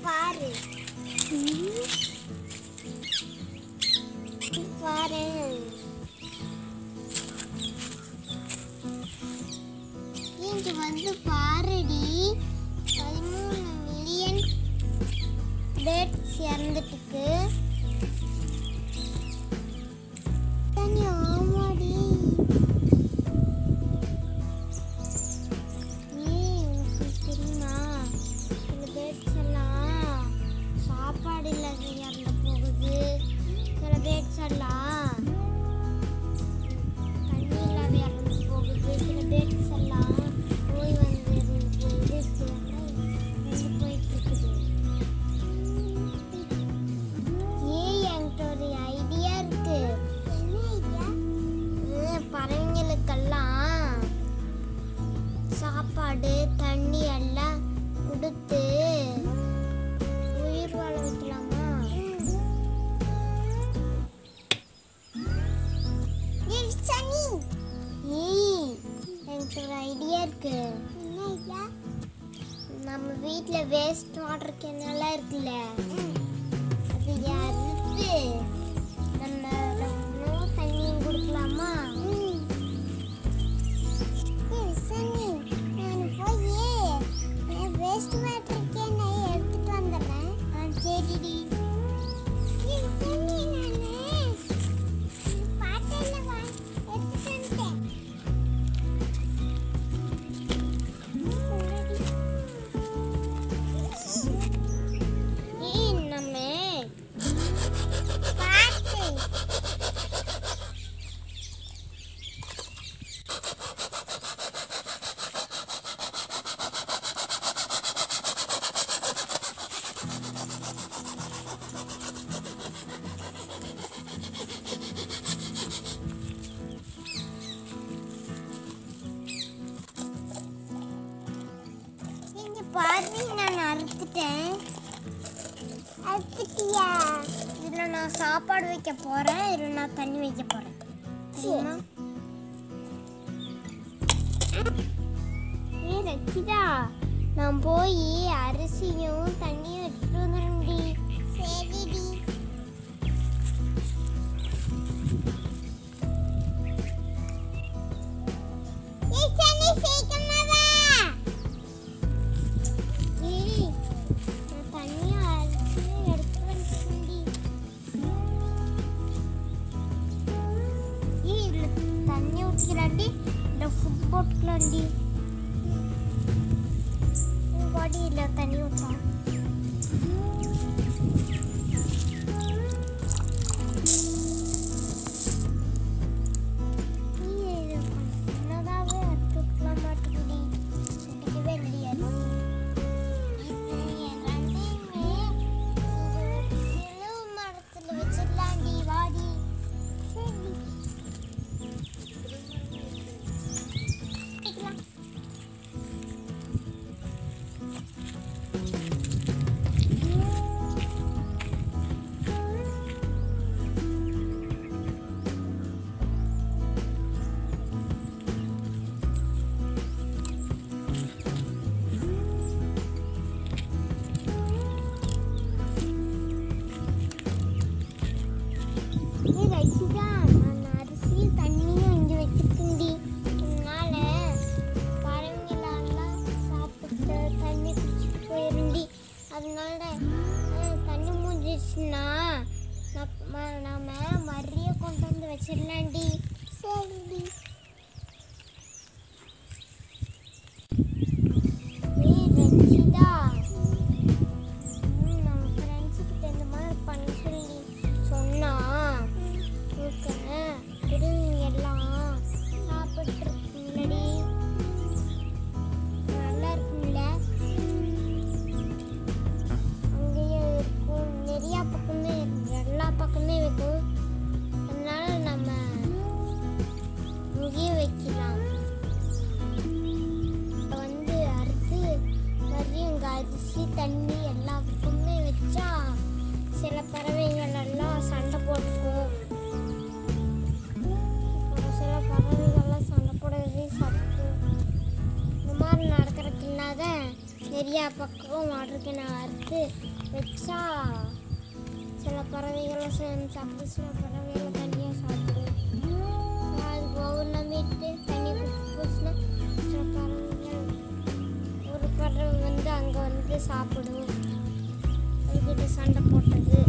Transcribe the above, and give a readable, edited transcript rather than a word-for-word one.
பாரு பாரு இங்க வந்து பாருடி 13 மில்லியன் பேர்ட்ஸ் இறந்துட்டுக்கு. ஆமாடி உனக்கு தெரியுமா இந்த பேர்ட்ஸ் எல்லாம் சாப்பாடு இல்லாத இறந்து போகுது. சில பேர்ட்ஸ் எல்லாம் தண்ணி இல்லாத இறந்து போகுது. சில பேர்ட்ஸ் எல்லாம் நோய் வந்து இறந்து போயிட்டு இருக்குது. என்கிட்ட ஒரு ஐடியா இருக்கு. பறவைங்களுக்கெல்லாம் சாப்பாடு தண்ணி எல்லாம் கொடுத்து உயிர் வாழ வைக்கலாமா? எனக்கு ஒரு ஐடியா இருக்கு. நம்ம வீட்டுல வேஸ்ட் வாட்டர் கேனெல்லாம் இருக்குல்ல, அது அறுத்து நம்ம தண்ணியும் கொடுக்கலாமா? வேஸ்ட் வாட்டர் கேனை எடுத்துட்டு வந்துடுறேன். சரிடி. பாதி நான் அறுத்துட்டேன். அறுத்துட்டியா? இதில் நான் சாப்பாடு வைக்க போகிறேன். இதில் நான் தண்ணி வைக்க போகிறேன். ரச்சிதா, நான் போய் அரிசியும் தண்ணியும் எடுத்துட்டு வந்துடும்டி. சரிடி. போட்டுக்கலாண்டி. பாடியில் தண்ணி ஊற்றா. சின்னதாகவே அறுத்துக்கலாம் மாட்டேங்குடி. பிடிக்கவே முடியாது. மரத்தில் வச்சிடலாண்டி. வாடி. சரி. நான் அரிசி தண்ணியும் இங்கே வச்சுருக்கேன்டி. அதனால பறவைங்களெல்லாம் சாப்பிட்டு தண்ணி குடிச்சிட்டு போயிருண்டி. அதனால தண்ணி முடிஞ்சிச்சுன்னா நாம மறிய கொண்டு வந்து வச்சிடலாண்டி. சரிடி. ரச்சிதா, நம்ம ஃப்ரெண்ட்ஸுக்கிட்ட இந்த மாதிரி பண்ண சொல்லி சொன்னா எல்லாம் சாப்பிட்டு இருக்குங்களடி. நல்லா இருக்குங்கள? அங்கேயே இருக்கும். நிறையா பக்கமே எல்லா பக்கமே இருக்கும். அதனால நம்ம இங்கேயே வைக்கலாம். வந்து அரிசி வரையும் அரிசி தண்ணி எல்லா பக்கமே வச்சா சில பறவைகள் எல்லாம் சண்டை போட்டுக்கும். சில பறவைகள்லாம் சண்டை போடுறதே சாப்பிட்டு இந்த மாதிரி நடக்கிறதுக்கு இல்லாத நிறையா பக்கம் வாட்டர் கேனை அறுத்து வச்சா சில பறவைகளை சாப்பிட்டு சில பறவைகளை தண்ணியாக சாப்பிடும். அது கவர்மெண்ட்டு தண்ணி குடிச்சுன்னா சில பறவைகள் ஒரு பறவை அங்கே சாப்பிடும். அதுக்கிட்ட சண்டை போட்டது.